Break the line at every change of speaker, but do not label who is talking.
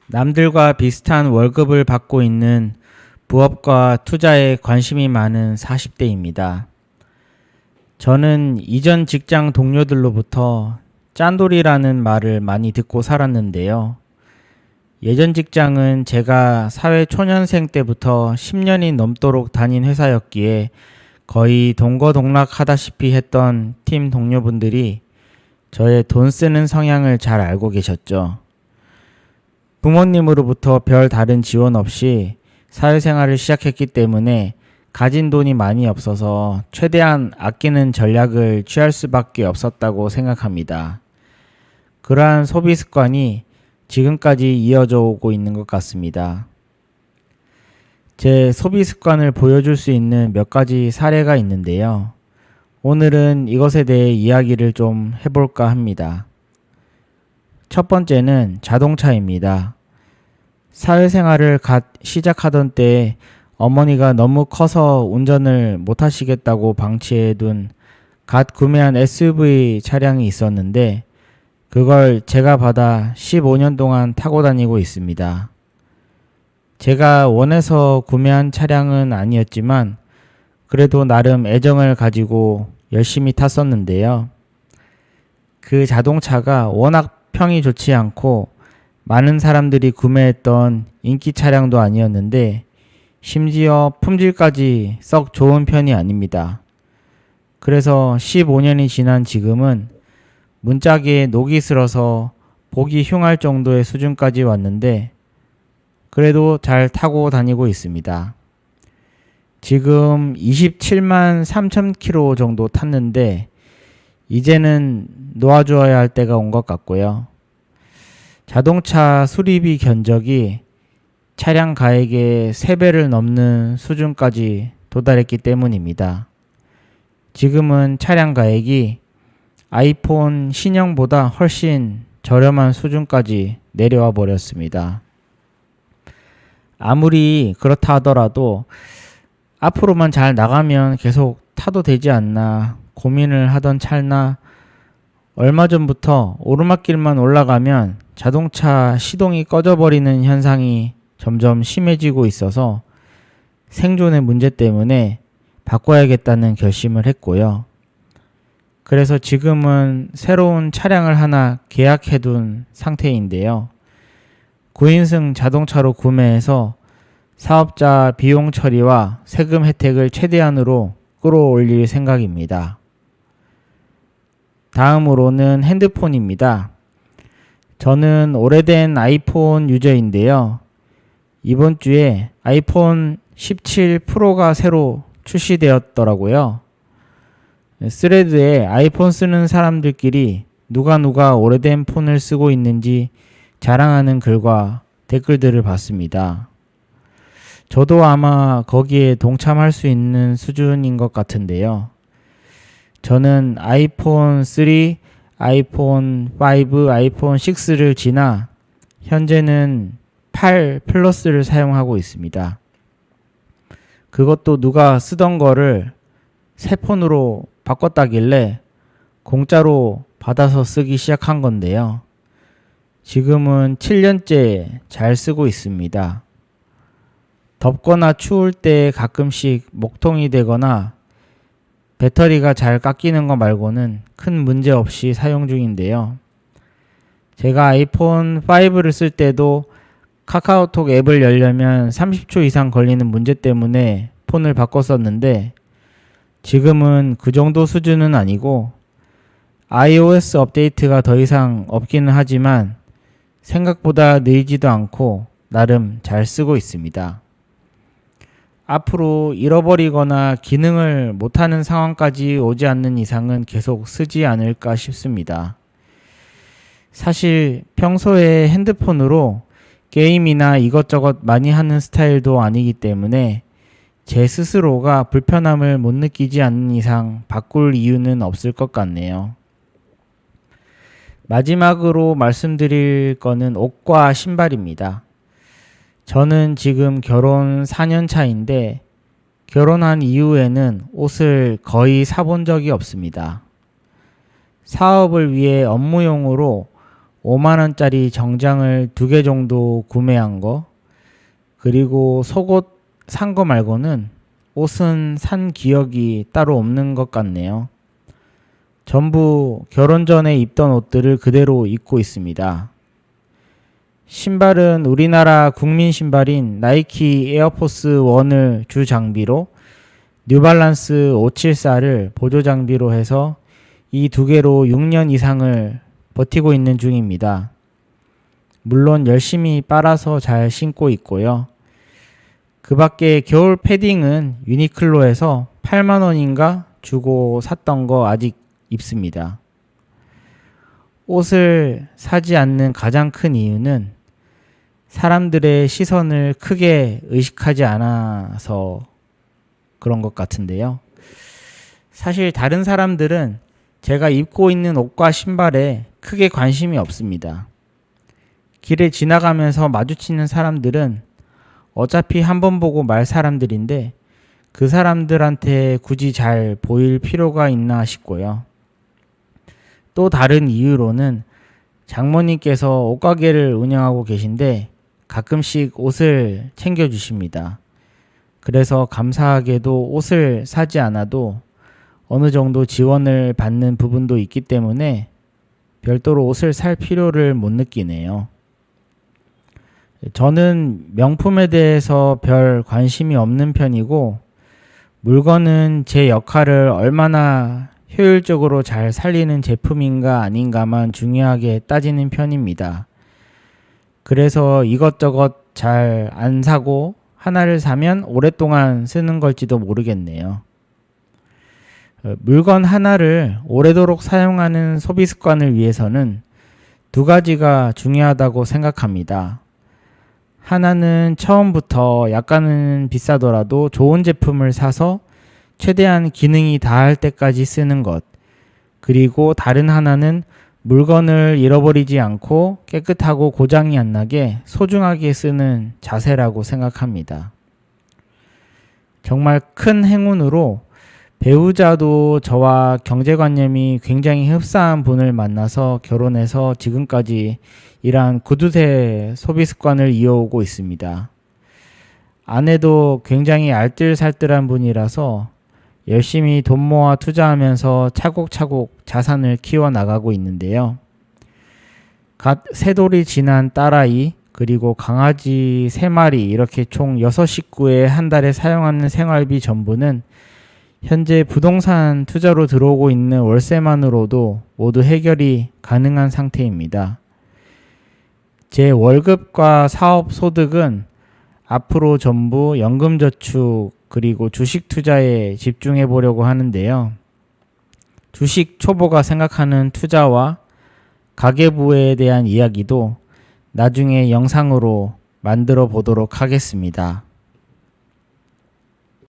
남들과 비슷한 월급을 받고 있는 부업과 투자에 관심이 많은 40대입니다. 저는 이전 직장 동료들로부터 짠돌이라는 말을 많이 듣고 살았는데요. 예전 직장은 제가 사회 초년생 때부터 10년이 넘도록 다닌 회사였기에 거의 동거동락하다시피 했던 팀 동료분들이 저의 돈 쓰는 성향을 잘 알고 계셨죠. 부모님으로부터 별 다른 지원 없이 사회생활을 시작했기 때문에 가진 돈이 많이 없어서 최대한 아끼는 전략을 취할 수밖에 없었다고 생각합니다. 그러한 소비 습관이 지금까지 이어져 오고 있는 것 같습니다. 제 소비 습관을 보여줄 수 있는 몇 가지 사례가 있는데요. 오늘은 이것에 대해 이야기를 좀 해볼까 합니다. 첫 번째는 자동차입니다. 사회생활을 갓 시작하던 때에 어머니가 너무 커서 운전을 못하시겠다고 방치해둔 갓 구매한 SUV 차량이 있었는데 그걸 제가 받아 15년 동안 타고 다니고 있습니다. 제가 원해서 구매한 차량은 아니었지만 그래도 나름 애정을 가지고 열심히 탔었는데요. 그 자동차가 워낙 평이 좋지 않고 많은 사람들이 구매했던 인기 차량도 아니었는데 심지어 품질까지 썩 좋은 편이 아닙니다. 그래서 15년이 지난 지금은 문짝에 녹이 슬어서 보기 흉할 정도의 수준까지 왔는데 그래도 잘 타고 다니고 있습니다. 지금 27만 3천 킬로 정도 탔는데 이제는 놓아주어야 할 때가 온 것 같고요. 자동차 수리비 견적이 차량 가액의 3배를 넘는 수준까지 도달했기 때문입니다. 지금은 차량 가액이 아이폰 신형보다 훨씬 저렴한 수준까지 내려와 버렸습니다. 아무리 그렇다 하더라도 앞으로만 잘 나가면 계속 타도 되지 않나 고민을 하던 찰나 얼마 전부터 오르막길만 올라가면 자동차 시동이 꺼져버리는 현상이 점점 심해지고 있어서 생존의 문제 때문에 바꿔야겠다는 결심을 했고요. 그래서 지금은 새로운 차량을 하나 계약해둔 상태인데요. 9인승 자동차로 구매해서 사업자 비용 처리와 세금 혜택을 최대한으로 끌어올릴 생각입니다. 다음으로는 핸드폰입니다. 저는 오래된 아이폰 유저인데요. 이번 주에 아이폰 17 프로가 새로 출시되었더라고요. 스레드에 아이폰 쓰는 사람들끼리 누가 오래된 폰을 쓰고 있는지 자랑하는 글과 댓글들을 봤습니다. 저도 아마 거기에 동참할 수 있는 수준인 것 같은데요. 저는 아이폰 3, 아이폰 5, 아이폰 6를 지나 현재는 8 플러스를 사용하고 있습니다. 그것도 누가 쓰던 거를 새 폰으로 바꿨다길래 공짜로 받아서 쓰기 시작한 건데요. 지금은 7년째 잘 쓰고 있습니다. 덥거나 추울 때 가끔씩 목통이 되거나 배터리가 잘 깎이는 거 말고는 큰 문제 없이 사용 중인데요. 제가 아이폰 5를 쓸 때도 카카오톡 앱을 열려면 30초 이상 걸리는 문제 때문에 폰을 바꿨었는데 지금은 그 정도 수준은 아니고 iOS 업데이트가 더 이상 없기는 하지만 생각보다 느리지도 않고 나름 잘 쓰고 있습니다. 앞으로 잃어버리거나 기능을 못하는 상황까지 오지 않는 이상은 계속 쓰지 않을까 싶습니다. 사실 평소에 핸드폰으로 게임이나 이것저것 많이 하는 스타일도 아니기 때문에 제 스스로가 불편함을 못 느끼지 않는 이상 바꿀 이유는 없을 것 같네요. 마지막으로 말씀드릴 거는 옷과 신발입니다. 저는 지금 결혼 4년 차인데 결혼한 이후에는 옷을 거의 사본 적이 없습니다. 사업을 위해 업무용으로 5만원짜리 정장을 2개 정도 구매한 거, 그리고 속옷 산 거 말고는 옷은 산 기억이 따로 없는 것 같네요. 전부 결혼 전에 입던 옷들을 그대로 입고 있습니다. 신발은 우리나라 국민 신발인 나이키 에어포스 1을 주 장비로, 뉴발란스 574를 보조 장비로 해서 이 2개로 6년 이상을 버티고 있는 중입니다. 물론 열심히 빨아서 잘 신고 있고요. 그 밖에 겨울 패딩은 유니클로에서 8만원인가 주고 샀던 거 아직 입습니다. 옷을 사지 않는 가장 큰 이유는 사람들의 시선을 크게 의식하지 않아서 그런 것 같은데요. 사실 다른 사람들은 제가 입고 있는 옷과 신발에 크게 관심이 없습니다. 길에 지나가면서 마주치는 사람들은 어차피 한 번 보고 말 사람들인데 그 사람들한테 굳이 잘 보일 필요가 있나 싶고요. 또 다른 이유로는 장모님께서 옷가게를 운영하고 계신데 가끔씩 옷을 챙겨주십니다. 그래서 감사하게도 옷을 사지 않아도 어느 정도 지원을 받는 부분도 있기 때문에 별도로 옷을 살 필요를 못 느끼네요. 저는 명품에 대해서 별 관심이 없는 편이고, 물건은 제 역할을 얼마나 효율적으로 잘 살리는 제품인가 아닌가만 중요하게 따지는 편입니다. 그래서 이것저것 잘 안 사고 하나를 사면 오랫동안 쓰는 걸지도 모르겠네요. 물건 하나를 오래도록 사용하는 소비 습관을 위해서는 2가지가 중요하다고 생각합니다. 하나는 처음부터 약간은 비싸더라도 좋은 제품을 사서 최대한 기능이 다할 때까지 쓰는 것. 그리고 다른 하나는 물건을 잃어버리지 않고 깨끗하고 고장이 안 나게 소중하게 쓰는 자세라고 생각합니다. 정말 큰 행운으로 배우자도 저와 경제관념이 굉장히 흡사한 분을 만나서 결혼해서 지금까지 이러한 구두쇠 소비 습관을 이어오고 있습니다. 아내도 굉장히 알뜰살뜰한 분이라서 열심히 돈 모아 투자하면서 차곡차곡 자산을 키워나가고 있는데요. 갓 새돌이 지난 딸아이, 그리고 강아지 3마리, 이렇게 총 6식구의 한 달에 사용하는 생활비 전부는 현재 부동산 투자로 들어오고 있는 월세만으로도 모두 해결이 가능한 상태입니다. 제 월급과 사업 소득은 앞으로 전부 연금저축 그리고 주식 투자에 집중해 보려고 하는데요. 주식 초보가 생각하는 투자와 가계부에 대한 이야기도 나중에 영상으로 만들어 보도록 하겠습니다.